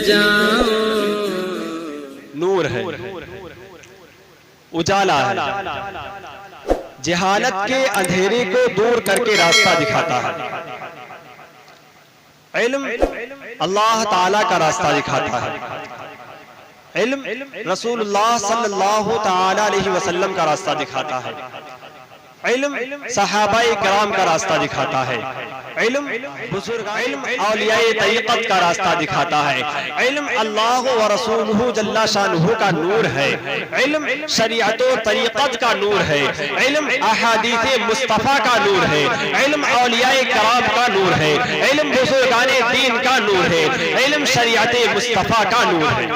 जाऊं। नूर है, उजाला है, जहालत के अंधेरे को दूर करके रास्ता दिखाता है। इल्म अल्लाह ताला का रास्ता दिखाता है। इल्म रसूलुल्लाह सल्लल्लाहु ताला अलैहि वसल्लम का रास्ता दिखाता है। इल्म सहाबाए किराम का रास्ता दिखाता है। इल्म बुजुर्ग, इल्म औलियाए तरीक़त का रास्ता दिखाता है। इल्म अल्लाह व रसूलुहु जल्ला शानुहु का नूर है। इल्म शरीअत व तरीक़त का नूर है। इल्म अहादीस मुस्तफ़ा का नूर है। इल्म औलियाए किराम का नूर है। इल्म बुजुर्गाने दीन का नूर है। इल्म शरीअत मुस्तफ़ा का नूर है।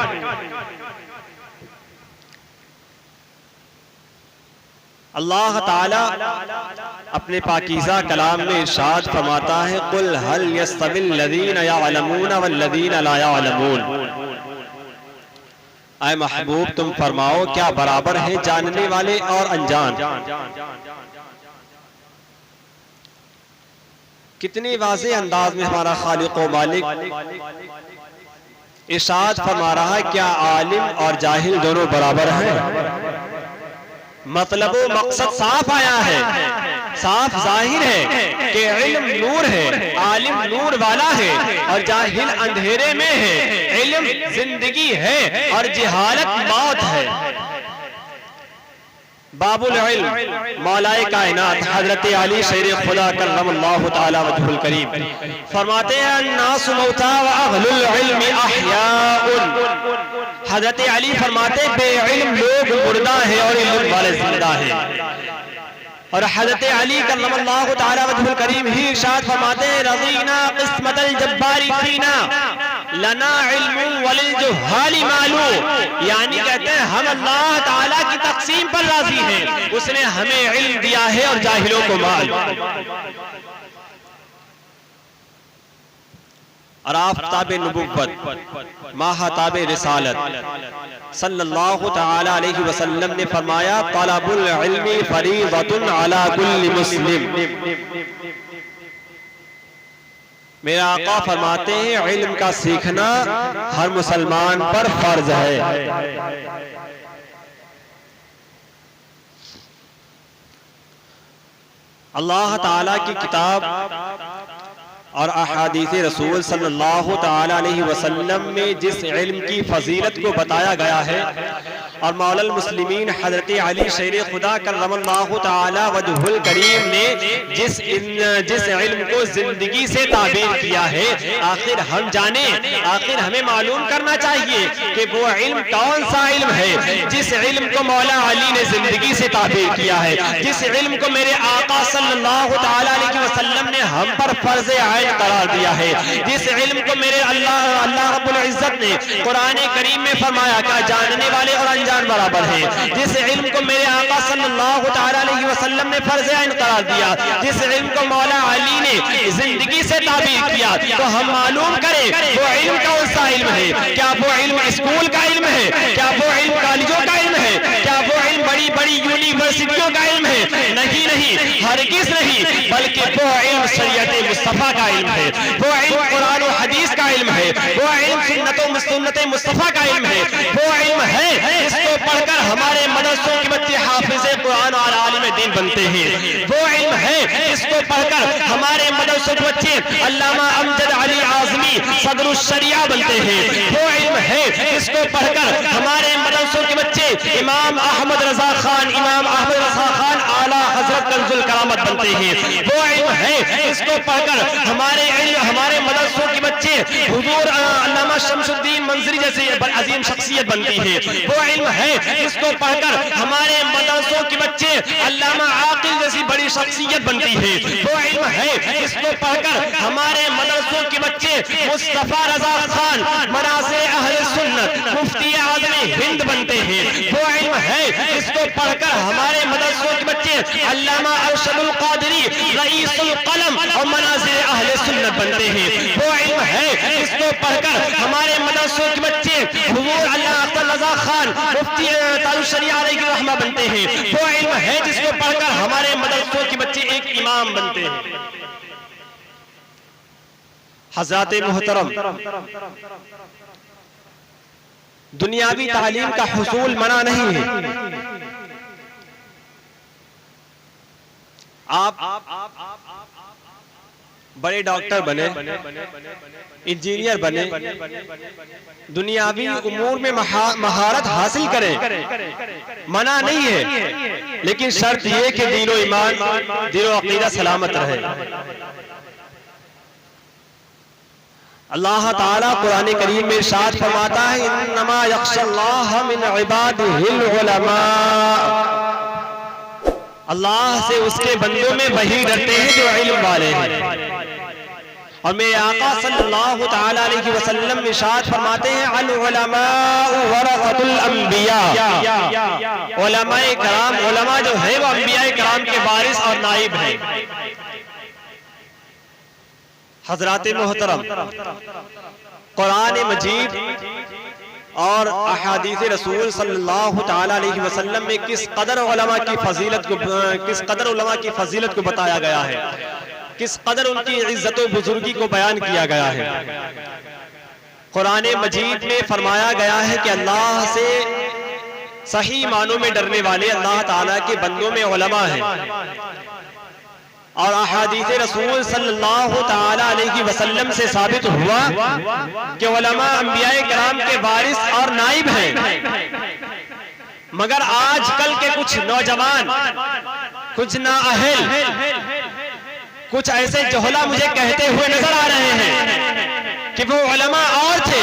अल्लाह ताला अपने पाकीज़ा कलाम में इरशाद फरमाता है, कुल हल यस्तविल लज़ीना यअलमून वल्लज़ीना ला यअलमून। ऐ महबूब तुम फरमाओ, क्या बराबर है जानने वाले और अनजान? कितने वाज़ेह अंदाज में हमारा खालिक व मालिक इरशाद फरमा रहा है, क्या आलिम और जाहिल दोनों बराबर हैं? मतलब मकसद साफ आया है, साफ जाहिर है कि इल्म नूर है, आलिम नूर वाला है और जाहिल अंधेरे में है। इल्म जिंदगी है और जहालत मौत है। बाबुल इल्म मौलाए कायनात हजरत अली शेर खुदा करमल्लाहु ताला वजहुल करीम फरमाते हैं, अन्नासु मौता व अहलुल इल्मी अहयाउन। हजरत अली फरमाते, बेइल्म लोग मुर्दा है और इल्म वाले जिंदा है। और हजरत अली करमल्लाहु ताला वजहुल करीम ही इरशाद फरमाते हैं, रज़ीना क़िस्मतल जब्बारी फीना लना इल्मु वलिल जुहाली मालू। यानी कहते हैं हम अल्लाह ताला की तक़सीम पर राजी हैं, उसने हमें इल्म दिया है और जाहिलों को माल। और आफ़ताब नबुव्वत माहताब रिसालत सल्लल्लाहु ताला अलैहि वसल्लम ने फरमाया, तलबुल इल्मी फरीज़तुन अला कुल्लि मुस्लिम। मेरा आका फरमाते हैं, इल्म का सीखना हर मुसलमान पर फर्ज है। अल्लाह ताला की किताब और अहादीस रसूल सल्लल्लाहु ताला अलैहि वसल्लम में जिस इल्म की फजीलत को बताया गया है और मौलल मुस्लिमीन हजरत अली शेर खुदा करमल्लाहु ताला वजहुल करीम ने जिस इल्म को जिंदगी से ताबीर किया है, आखिर हम जाने, आखिर हमें मालूम करना चाहिए कि वो इल्म कौन सा इल्म है जिस इल्म को मौला अली ने जिंदगी से ताबीर किया है, जिस इल्म को मेरे आका सल्लल्लाहु ताला अलैहि वसल्लम ने हम पर फर्ज करार दिया है, जिस इल्म को मेरे अल्लाह रब्बुल इज्जत ने कुरान करीम में फरमाया कि जानने वाले और अनजान बराबर हैं, जिस इल्म को मेरे आका सल्लल्लाहु ताला अलैहि वसल्लम ने फर्ज ऐन करार दिया, जिस इल्म को मौला अली ने जिंदगी से ताबीर किया, तो हम मालूम करें वो इल्म कौन सा इल्म है। क्या वो इल्म स्कूल का इल्म है? क्या वो इल्म कॉलेजों का इल्म है? क्या वो इल्म बड़ी बड़ी यूनिवर्सिटियों का इल्म है? नहीं नहीं, हरगिज़ नहीं, बल्कि वो इल्म शरीयत मुस्तफ़ा का इल्म है, वो इल्म कुरान और हदीस का इल्म है, वो इल्म सुन्नत मुस्तफ़ा का इल्म है, वो इल्म है जिसको पढ़कर हमारे मदरसों के बच्चे हाफिज़े कुरान और आलिम दीन बनते हैं, वो इल्म है जिसको पढ़कर हमारे मदरसों के बच्चे अल्लामा अमजद अली आज़मी सदरुल शरिया बनते हैं, वो इल्म है जिसको पढ़कर हमारे मदरसों के बच्चे इमाम अहमद रजा खान, इमाम अहमद रजा खान आला हजरत कंजुल करामत बनते हैं, वो इल्म है जिसको पढ़कर हमारे मदरसों के बच्चे हुजूर अल्लामा शमसुद्दीन मंजरी जैसे अजीम शख्सियत बनती है, वो इल्म है जिसको पढ़कर हमारे मदरसों के बच्चे अल्लामा आकिल जैसी बड़ी शख्सियत बनती है, वो इल्म है जिसको पढ़कर हमारे मदरसों के बच्चे मुस्तफा रजा खान मनाज़िर अहले सुन्नत मुफ्ती आज़म हिंद बनते हैं, वो इल्म है जिसको पढ़कर हमारे मदरसों के बच्चे अल्लामा अरशदुल कादरी रईसुल कलम और मनाज़िर अहले सुन्नत बनते हैं, वो इल्म है जिसको पढ़कर हमारे मदरसों के बच्चे हुजूर अल्लाह अख्तर रजा खान मुफ्ती तारुल शरिया अलैहि रहमा बनते हैं, वो इल्म है जिसको पढ़कर हमारे मदरसों के बच्चे एक इमाम बनते हैं। हज़रात मोहतरम, दुनियावी तालीम का हुसूल मना नहीं है। आप बड़े डॉक्टर बने, इंजीनियर बने, दुनियावी उमूर में महारत हासिल करें, मना नहीं है, लेकिन शर्त यह कि दीन और ईमान, दीन और अकीदा सलामत रहे। अल्लाह ताला कुरान करीम में इरशाद फरमाता है, इन्नमा यख्शल्लाह मिन इबादिहिल उलमा, अल्लाह से उसके बंदों में वही डरते हैं जो इल्म वाले हैं। और मेरे आका सल्लल्लाहु ताला अलैहि वसल्लम इरशाद फरमाते हैं, अल उलमाउ वरसतुल अंबिया, उलमाए कराम, उलमा जो है वो अंबियाए कराम के वारिस और नाइब हैं। हजरात मोहतरम, कुरान मजीद और अहादीस रसूल सल्लल्लाहु ताला अलैहि वसल्लम में किस कदर उलमा की फजीलत को बताया गया है, किस कदर उनकी इज्जत व बुजुर्गी को बयान किया गया है। कुरान मजीद में फरमाया गया है कि अल्लाह से सही मानों में डरने वाले अल्लाह ताला के बंदों में उलमा हैं। और अहादीस रसूल सल्लल्लाहु ताला अलैहि वसल्लम से साबित हुआ कि उलमा अंबियाए कराम के वारिस और नाइब हैं। मगर आजकल के कुछ नौजवान, कुछ नाअहल, कुछ ऐसे जोहला मुझे कहते हुए नजर आ रहे हैं कि वो उलमा और थे,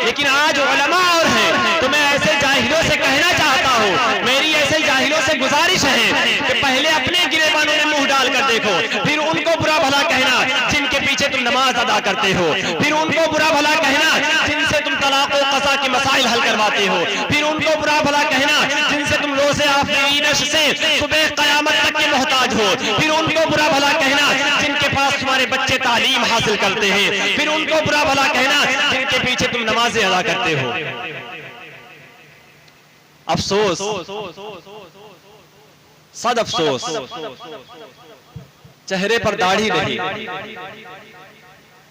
लेकिन आज उलमा और हैं। तो मैं ऐसे जाहिलों से कहना चाहता हूँ, मेरी ऐसे जाहिलों से गुजारिश है कि पहले अपने गिरेबानों में मुंह डालकर देखो, फिर उनको बुरा भला कहना जिनके पीछे तुम नमाज अदा करते हो, फिर उनको बुरा भला कहना जिनसे तुम तलाक व क़ज़ा के मसाइल हल करवाते हो, फिर उनको बुरा भला कहना जिनसे तुम रोज़े आफरीन से सुबह क़यामत तक के मोहताज हो, फिर उनको बुरा भला कहना जिनके पास तुम्हारे बच्चे तालीम हासिल करते हैं, फिर उनको बुरा भला कहना जिनके पीछे तुम नमाजें अदा करते हो। अफसोस, सद अफसोस, चेहरे पर दाढ़ी नहीं,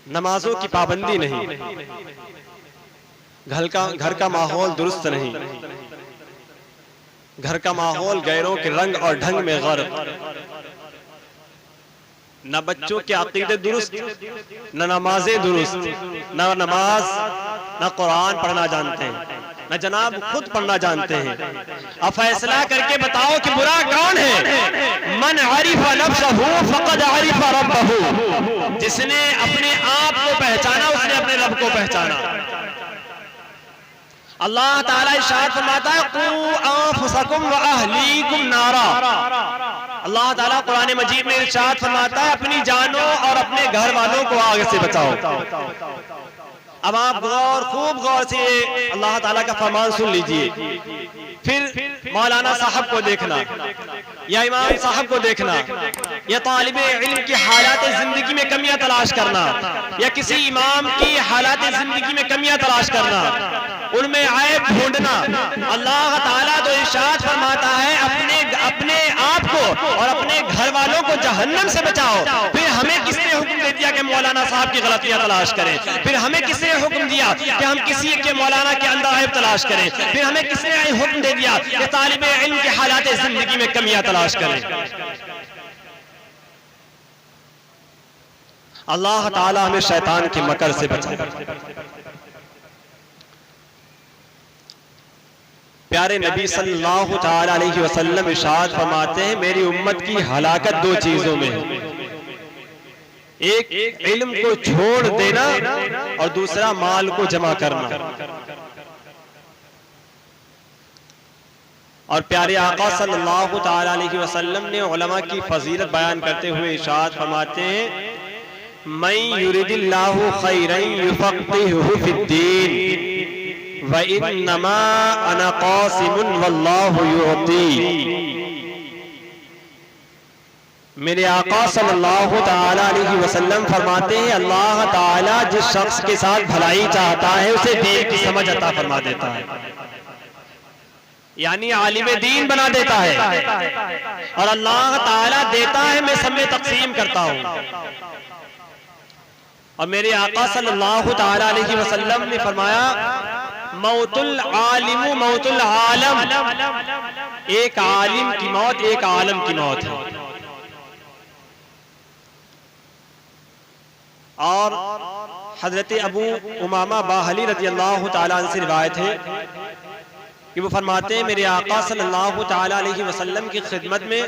नमाजों की पाबंदी नहीं, घर का माहौल दुरुस्त नहीं, घर का माहौल गैरों के रंग और ढंग में गर्क, न बच्चों के अकीदे दुरुस्त, न नमाजें दुरुस्त, न नमाज, न कुरान पढ़ना जानते हैं, न जनाब खुद पढ़ना जानते हैं। अब फैसला करके बताओ कि बुरा कौन है? मन अरिफा नफ्सहू फक़द अरिफा रब्बहू, जिसने अपने आप को पहचाना उसने अपने रब को पहचाना। अल्लाह ताला इरशाद फरमाता है, क़ू अंफुसकुम व अहलीकुम नारा। अल्लाह ताला कुरान मजीद में इरशाद फरमाता है, अपनी जानों और अपने घर वालों को आग से बचाओ। अब आप खूब गौर से अल्लाह ताला का फरमान सुन लीजिए। फिर मौलाना साहब को देखना या इमाम साहब को देखना या तालिबे इल्म की हालात जिंदगी में कमियां तलाश करना या किसी इमाम की हालात जिंदगी में कमियां तलाश करना, उनमें ऐब ढूंढना, अल्लाह ताला तो इरशाद फरमाता है अपने आप को और अपने घर वालों को जहन्नम से बचाओ। फिर हमें किसने हुक्म दे दिया कि मौलाना साहब की गलतियां तलाश करें? फिर हमें किसने हुक्म दिया कि हम किसी के मौलाना के अंदर ऐब तलाश करें? फिर हमें किसने हुक्म दे दिया कि तालिबे इल्म की हालात जिंदगी में कमियां तलाश करें? अल्लाह ताला हमें शैतान के मकर से बचाए। प्यारे नबी सल्लल्लाहु ताला अलैहि वसल्लम इरशाद फरमाते हैं, मेरी उम्मत की हलाकत दो चीजों में है, एक इल्म को छोड़ देना और दूसरा माल को जमा करना। और प्यारे आका सल्लल्लाहु ताला अलैहि वसल्लम ने उलमा की फजीलत बयान करते हुए इरशाद फरमाते हैं, मैं युरिदिल्लाहु खैरन युफक्किहुहु फिद्दीन व इन्नमा अना क़ासिमुन वल्लाहु युअती। मेरे आका सल्लल्लाहु ताला अलैहि वसल्लम फरमाते हैं, अल्लाह ताला जिस शख्स के साथ भलाई चाहता है उसे दीन की समझ अता फरमा देता है, यानी आलिम दीन बना देता है। और अल्लाह ताला देता है, मैं सब में तकसीम करता हूं। और मेरे आका सल्लल्लाहु ताला अलैहि वसल्लम ने फरमाया, मौतुल आलिमु मौतुल आलम, एक आलिम की मौत एक आलम की मौत है। और हजरत अबू उमामा बाहली रज़ी अल्लाह ताला अन्हु से रिवायत है कि वो फरमाते हैं, मेरे आका सल्लल्लाहु ताला अलैहि वसल्लम की खिदमत में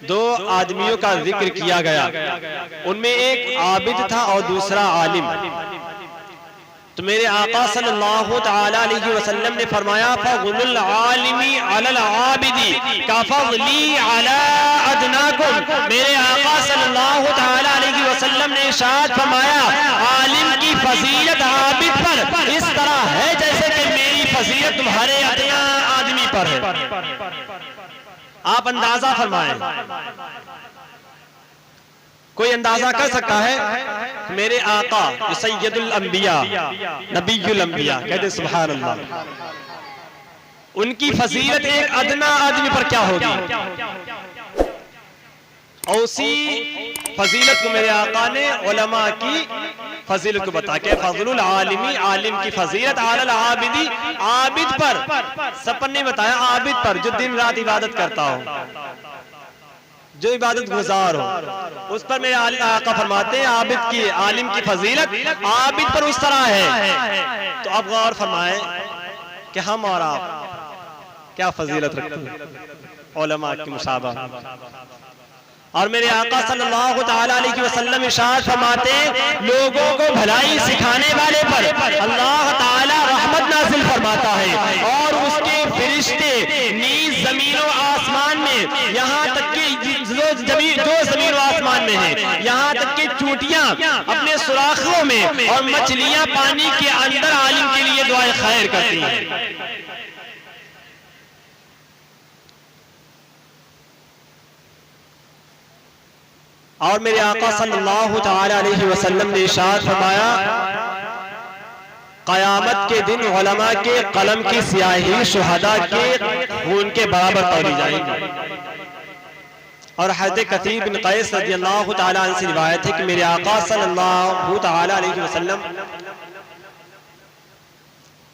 दो आदमियों का जिक्र किया गया, उनमें एक आबिद था और दूसरा आलिम। तो मेरे आका सल्लल्लाहु ताला अलैहि वसल्लम ने फरमाया, फज़्लुल आलिमी अलल आबिदी कफ़ज़ली अला अदनाकुम। मेरे आका सल्लल्लाहु ताला अलैहि वसल्लम ने इरशाद फरमाया, आलिम की फजीलत आबिद पर इस तरह है जैसे कि मेरी फजीलत तुम्हारे अदना आदमी पर है। आप अंदाजा फरमाएं, कोई अंदाजा कर सकता है? मेरे आका सैयदुल अंबिया नबीयुल अंबिया, कहते सुभान अल्लाह, उनकी फजीलत एक अदना आदमी पर क्या होगी? और उसी फजीलत को मेरे आका ने उलमा की फजीलत को बता के, फज़लुल आलिमी, आलिम की फजीलत अलल आबिदी, आबिद पर, सब ने बताया आबिद पर, जो दिन रात इबादत करता हो, जो इबादत गुजार हो, उस पर मेरे आका फरमाते हैं, आबिद की, आलिम की फजीलत आबिद पर उस तरह है। तो अब गौर फरमाएं कि हम और आप क्या फजीलत रखते हैं उलमा की मुशाबा। और मेरे आका सल्लल्लाहु ताला अलैहि वसल्लम इरशाद फरमाते हैं, लोगों को भलाई सिखाने वाले पर अल्लाह ताला रहमत नाजिल फरमाता है, और उसके फरिश्ते नीज जमीन और आसमान में, यहाँ तक कि जो जमीन और आसमान में है, यहाँ तक कि चूंटियां अपने सुराखों में और मछलियां पानी के अंदर आलिम के लिए दुआए खैर करती हैं। और मेरे आका सल्लल्लाहु ताला अलैहि वसल्लम ने इरशाद फरमाया, क़यामत के दिन उलमा के कलम की स्याही शुहदा के खून के बराबर तौली जाएगी। और हज़रत कतीब बिन क़ैस रज़ियल्लाहु ताला अन्हु से रिवायत है कि मेरे आका सल्लल्लाहु ताला अलैहि वसल्लम,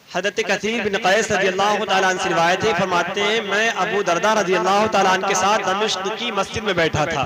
हज़रत कतीब बिन क़ैस रज़ियल्लाहु ताला अन्हु से रिवायत है, फरमाते हैं, मैं अबू दरदा रज़ियल्लाहु ताला अन्हु के साथ दमिश्क की मस्जिद में बैठा था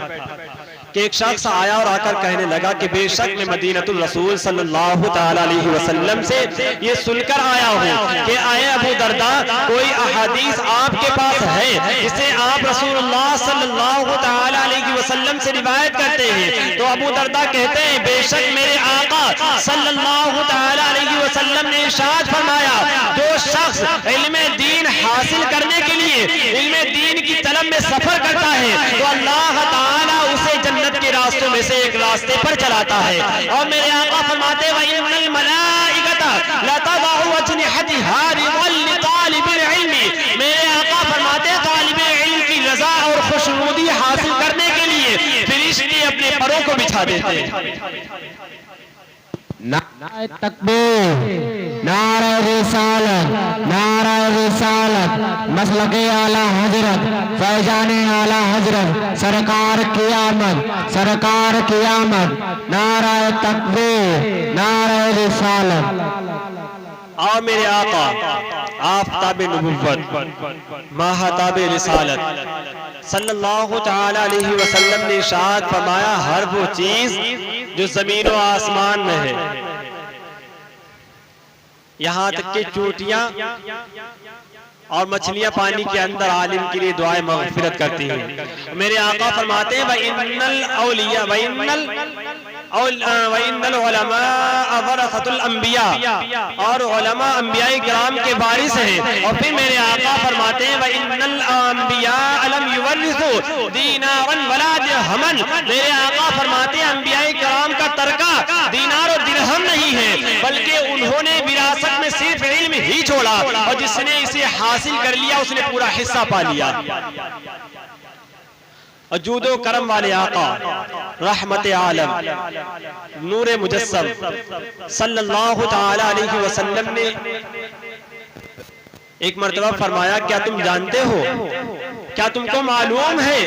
कि एक शख्स आया और आकर कहने लगा कि बेशक मैं मदीनतुल रसूल सल्लल्लाहु ताला अलैहि वसल्लम से ये सुनकर आया हूँ कि आए अबू दरदा, कोई अहादीस आपके पास है जिसे आप रसूलुल्लाह सल्लल्लाहु ताला अलैहि वसल्लम से रिवायत करते हैं? तो अबू दरदा कहते हैं, बेशक मेरे आका सल्लल्लाहु ताला अलैहि वसल्लम ने इरशाद फरमाया, जो शख्स इल्म दीन हासिल करने के लिए इल्म दीन की तलब में सफर करता है तो अल्लाह ताला उसे जन्नत के रास्तों में से एक रास्ते पर चलाता है। और मेरे आका फरमाते, वइन्नल मलाइकता लतदउ अजनिहतिहा लितालिबिल इल्मी। मेरे आका फरमाते, तालिबे इल्म की रजा और खुशनुदी हासिल करने के लिए फरिश्ते अपने परों को बिछा देते हैं। नारे तकबीर, नारे रिसालत, नारे रिसालत, मसलके आला हजरत, फैजाने आला हजरत, सरकार की आमद, सरकार की आमद, नारे तकबीर, नारे रिसालत। और मेरे आका आफताबे नबुव्वत महताबे रिसालत सल्लल्लाहु ताला अलैहि वसल्लम ने इरशाद फरमाया, हर वो चीज जो जमीन और आसमान में है, यहाँ तक कि चूंटियां और मछलियां पानी के अंदर आलिम के लिए दुआए मग़फ़िरत करती हैं। मेरे आका फरमाते हैं, वइन्नल औलिया वइन्नल उलमा वरसतुल अंबिया, और उलमा अंबियाए किराम के वारिस हैं। और फिर मेरे आका फरमाते हैं, वइन्नल अंबिया लम युवरिसु दीनारन वला दिरहमन। मेरे आका फरमाते हैं, अंबियाए किराम का तरका दीनार और दिरहम नहीं है, बल्कि उन्होंने विरासत में सिर्फ इल्म ही छोड़ा, और जिसने इसे हासिल कर लिया उसने पूरा हिस्सा पा लिया। अजूदो करम वाले आका रहमत आलम नूरे मुजस्सम सल्लल्लाहु ताला अलैहि वसल्लम ने एक मर्तबा फरमाया, क्या तुम जानते हो, क्या तुमको मालूम है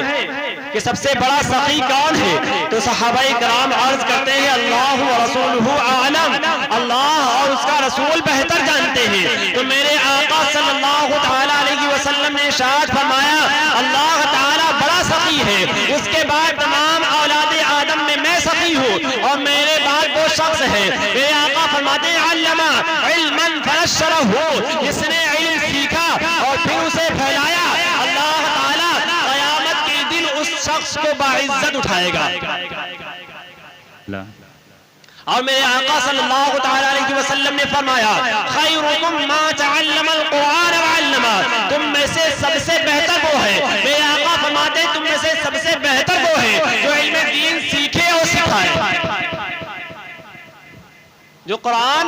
कि सबसे बड़ा सखी कौन है? तो सहाबाए कराम अर्ज करते हैं अल्लाह व रसूलुहु आलम, अल्लाह और उसका रसूल बेहतर जानते हैं। तो मेरे आका सल्लल्लाहु तआला अलैहि वसल्लम ने इरशाद फरमाया अल्लाह ताला बड़ा सखी है, उसके बाद तमाम औलादे आदम में मैं सखी हूँ और मेरे बाद वो शख्स है। मेरे आका फरमाते हैं अल्लमा इल्मन फनशरहु, जिसने इल्म सीखा और फिर उसे फैलाया, अल्लाह ताला क़यामत के दिन उस शख्स को बाइज्जत उठाएगा। और मेरे आका सल्लल्लाहु तआला अलैहि वसल्लम ने फरमाया खैरुकुम मा तअल्लमल कुरान व अल्लमा, तुम में से सबसे बेहतर वो है, मेरे आका फरमाते तुम में से सबसे बेहतर वो है जो इल्म दीन सीखे और सिखाए, जो कुरान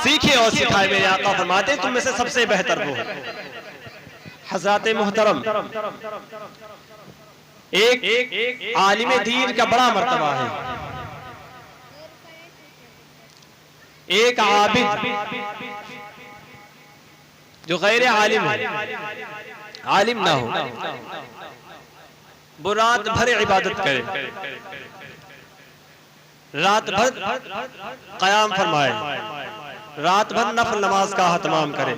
सीखे और सिखाए। मेरे आका फरमाते तुम में से सबसे बेहतर वो है। हज़रात मोहतरम, एक आलिम दीन का बड़ा मर्तबा है। एक आबिद जो गैर आलिम है, आलिम ना हो, वो रात भर इबादत करे, रात भर क़याम फरमाए, रात भर नफल नमाज का अहतमाम करे,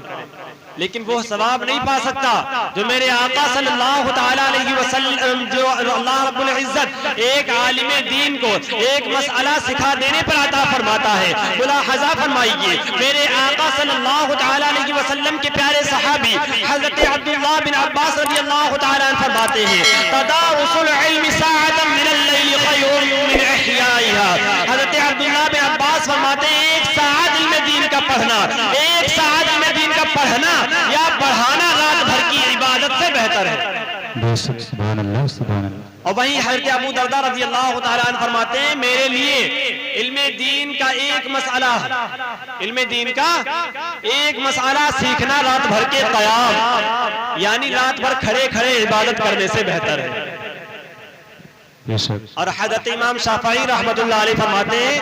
लेकिन वो सवाब नहीं पा सकता जो मेरे आका सल्लल्लाहु तआला अलैहि वसल्लम, जो अल्लाह रब्बुल इज्जत एक आलिम दीन को एक मसला सिखा देने पर अता फरमाता है। मुलाहजा फरमाइए, मेरे आका सल्लल्लाहु तआला अलैहि वसल्लम के प्यारे सहाबी हजरत अब्दुल्लाह बिन अब्बास रज़ियल्लाहु तआला अन्हु फरमाते हैं तदारुसुल इल्मी साअतन मिनल लैल खैरुम मिन इहयाइहा। हजरत अब्दुल्लाह बिन अब्बास फरमाते हैं एक साअत इल्म दीन का पढ़ना, एक साअत इल्म दीन का पढ़ना या पढ़ाना रात भर की इबादत से बेहतर है। सुभान अल्लाह, सुभान अल्लाह। और वहीं हज़रत अबू दरदा रज़ियल्लाहु तआला अन्हु फरमाते हैं मेरे लिए इल्म दीन का एक मसला, इल्म दीन का एक मसला सीखना रात भर के क़याम यानी रात भर खड़े खड़े इबादत करने से बेहतर है। और हज़रत इमाम शाफ़िई रहमतुल्लाह अलैह फरमाते हैं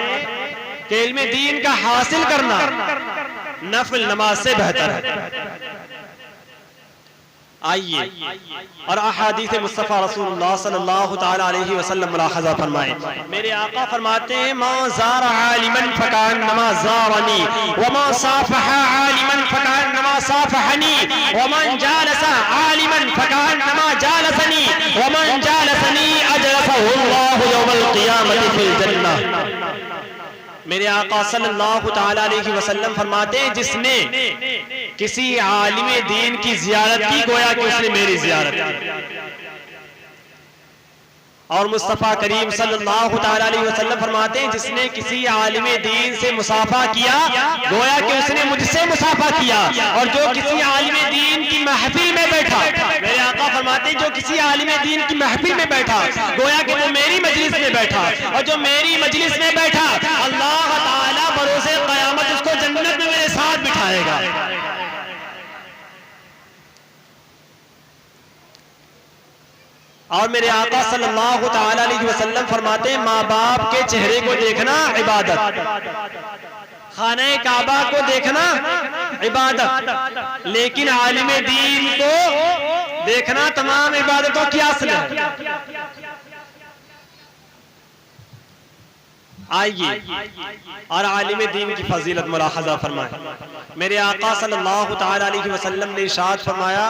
कि इल्म दीन का हासिल करना नफल नमाज से बेहतर है। आइए और अहादीस मुस्तफ़ा रसूलुल्लाह सल्लल्लाहु तआला अलैहि वसल्लम मुलाहज़ा फरमाएं। मेरे आका फरमाते हैं मा ज़ारा आलिमन फकान्नमा ज़ारनी व मा साफ़हा आलिमन फकान्नमा साफ़हनी व मन जालसा आलिमन फकान्नमा जालसनी व मन जालसनी अजलसहु अल्लाहु यौमल क़ियामति फिल जन्नह। मेरे आका सल्लल्लाहु तआला अलैहि वसल्लम फरमाते हैं जिसने किसी आलिम दीन की जियारत की गोया कि उसने मेरी जियारत की। और मुस्तफ़ा करीम सल्लल्लाहु तआला अलैहि वसल्लम फरमाते हैं जिसने किसी आलिम दीन से मुसाफा किया गोया कि उसने मुझसे मुसाफा किया। और जो किसी आलिम दीन की महफिल में बैठा, मेरे आका फरमाते हैं जो किसी आलिम दीन की महफिल में बैठा गोया कि वो मेरी मजलिस में बैठा, और जो मेरी मजलिस में बैठा अल्लाह ताला बरोज़े क़यामत उसको जन्नत में मेरे साथ बिठाएगा। और मेरे आका सल्लल्लाहु तआला अलैहि वसल्लम फरमाते हैं माँ बाप के चेहरे को देखना इबादत, खाने काबा को देखना इबादत, लेकिन आलिम दीन को देखना तमाम इबादतों की असल है। आइए और आलिम दीन की फजीलत मुलाहज़ा फरमाएं। मेरे आका सल्लल्लाहु तआला अलैहि वसल्लम ने इरशाद फरमाया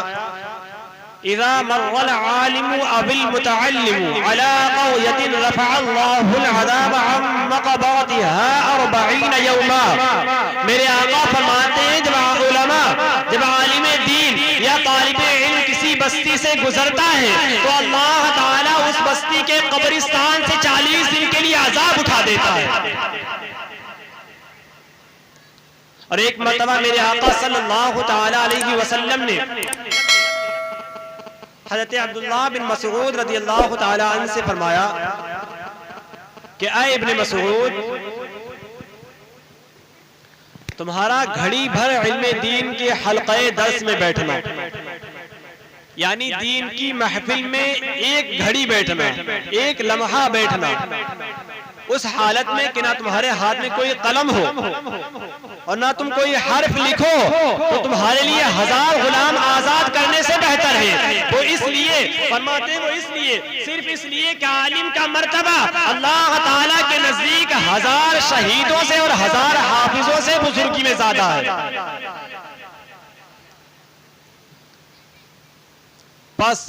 इज़ा मर्रल आलिमु अबिल मुतअल्लिमु अला क़ौयतिन रफ़अल्लाहुल अज़ाब अन मक़बातिहा 40 यौमा। मेरे आका फरमाते हैं जब आलिम दीन या तालिब इल्म किसी बस्ती से गुजरता है तो अल्लाह ताला उस बस्ती के कब्रिस्तान से 40 दिन के लिए अज़ाब उठा देता है। और एक मर्तबा मेरे आका सल्लल्लाहु तआला अलैहि वसल्लम ने हज़रत अब्दुल्लाह बिन मसऊद रज़ियल्लाहु तआला अन्हु से फरमाया कि ऐ इब्ने मसऊद, तुम्हारा घड़ी भर इल्म दीन के हल्क़े दर्स में बैठना यानी दीन की महफिल में एक घड़ी बैठना, एक लम्हा बैठना, उस हालत में कि ना तुम्हारे हाथ में कोई कलम हो और ना तुम कोई हर्फ लिखो, तो तुम्हारे लिए 1000 गुलाम आजाद करने से बेहतर है। वो इसलिए फरमाते, वो इसलिए सिर्फ इसलिए कि आलिम का मर्तबा अल्लाह 1000 शहीदों से और 1000 हाफिजों से बुजुर्गी में ज्यादा है। बस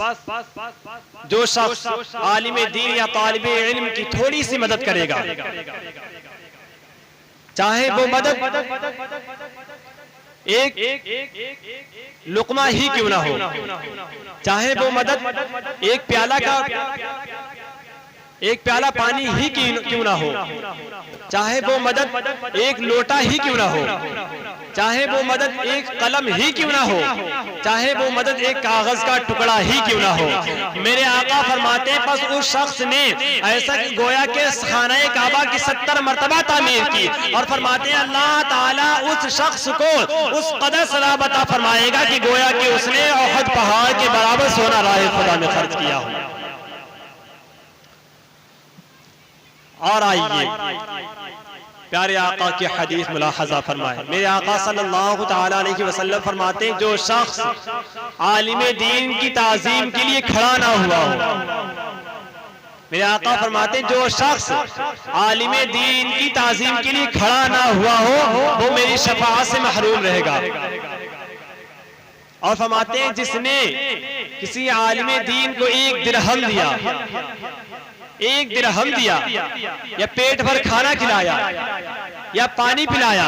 जो शख्स आलिम दीन या तालिब इल्म की थोड़ी सी मदद करेगा, चाहे वो मदद एक लुकमा ही क्यों ना हो, चाहे वो मदद एक प्याला पानी ही क्यों ना हो, चाहे वो मदद एक लोटा ही क्यों ना हो, चाहे वो मदद एक कलम ही क्यों ना हो, चाहे वो मदद एक कागज का टुकड़ा ही क्यों ना हो। मेरे आका फरमाते हैं बस उस शख्स ने ऐसा गोया के खाना काबा की 70 मरतबा तामीर की, और फरमाते हैं अल्लाह ताला उस शख्स को उस कदर सलाब अता फरमाएगा कि गोया कि उसने उहद पहाड़ के बराबर सोना राह खुदा में खर्च किया हो। और आइए प्यारे आका की हदीस मुलाहजा फरमाए। मेरे आका सल्लल्लाहु तआला अलैहि वसल्लम फरमाते हैं जो शख्स आलिम दीन की ताजीम के लिए खड़ा ना हुआ हो, मेरे आका फरमाते हैं जो शख्स आलिम दीन की ताजीम के लिए खड़ा ना हुआ हो वो मेरी शफाअत से महरूम रहेगा। और फरमाते हैं जिसने किसी आलिम दीन को एक दिरहम दिया या पेट भर खाना खिलाया या पानी पिलाया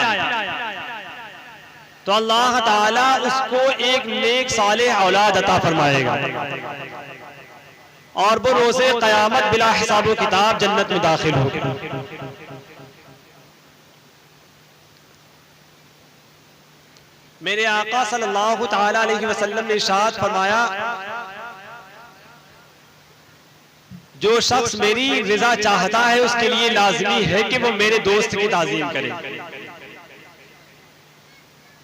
तो अल्लाह ताला उसको एक नेक सालेह औलाद अता फरमाएगा और वो रोज़े क़यामत बिला हिसाब किताब जन्नत में दाखिल होगा। मेरे आका सल्लल्लाहु तआला अलैहि वसल्लम ने इरशाद फरमाया जो शख्स मेरी रिजा चाहता है उसके लिए लाजमी है कि वो मेरे दोस्त की ताजीम करे।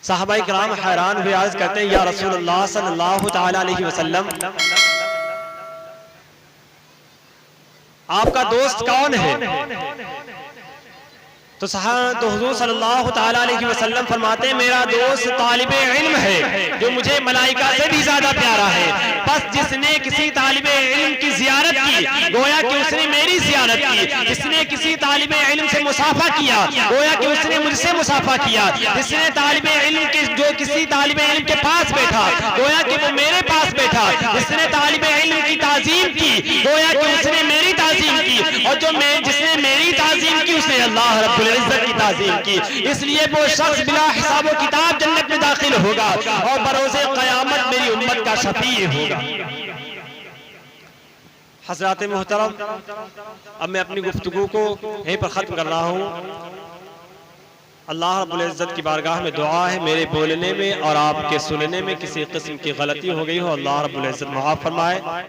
साहबा इकराम हैरान हुए, अर्ज करते हैं या रसूलुल्लाह सल्लल्लाहु तआला अलैहि वसल्लम आपका दोस्त कौन है? तो हुजूर सल्लल्लाहु तआला अलैहि वसल्लम फरमाते हैं मेरा दोस्त तालिबे इल्म है जो मुझे मलाइका से भी ज्यादा प्यारा है। बस जिसने किसी तालिबे इल्म की जियारत की गोया कि उसने मेरी जियारत की, जिसने किसी तालिबे इल्म से मुसाफा किया गोया कि उसने मुझसे मुसाफा किया, जिसने तालिबे इल्म के जो किसी तालिबे इल्म के पास बैठा गोया कि वो मेरे पास बैठा, जिसने तालिबे इल्म की ताजीम की गोया कि उसने मेरी ताजीम की, और जिसने मेरी ताजीम की उसने अल्लाह रब्बुल इज्जत की ताजीम की। इसलिए वो शख्स बिला हिसाब किताब जन्नत में दाखिल होगा और बरोज़े क़यामत मेरी उम्मत का शफी होगा। हज़रात मोहतरम, अब मैं अपनी गुफ्तगू को यहीं पर ख़त्म कर रहा हूँ। अल्लाह रब्बुल इज्जत की बारगाह में दुआ है मेरे बोलने में और आपके सुनने में किसी किस्म की गलती हो गई हो, अल्लाह रब्बुल इज्जत माफ़ फरमाए।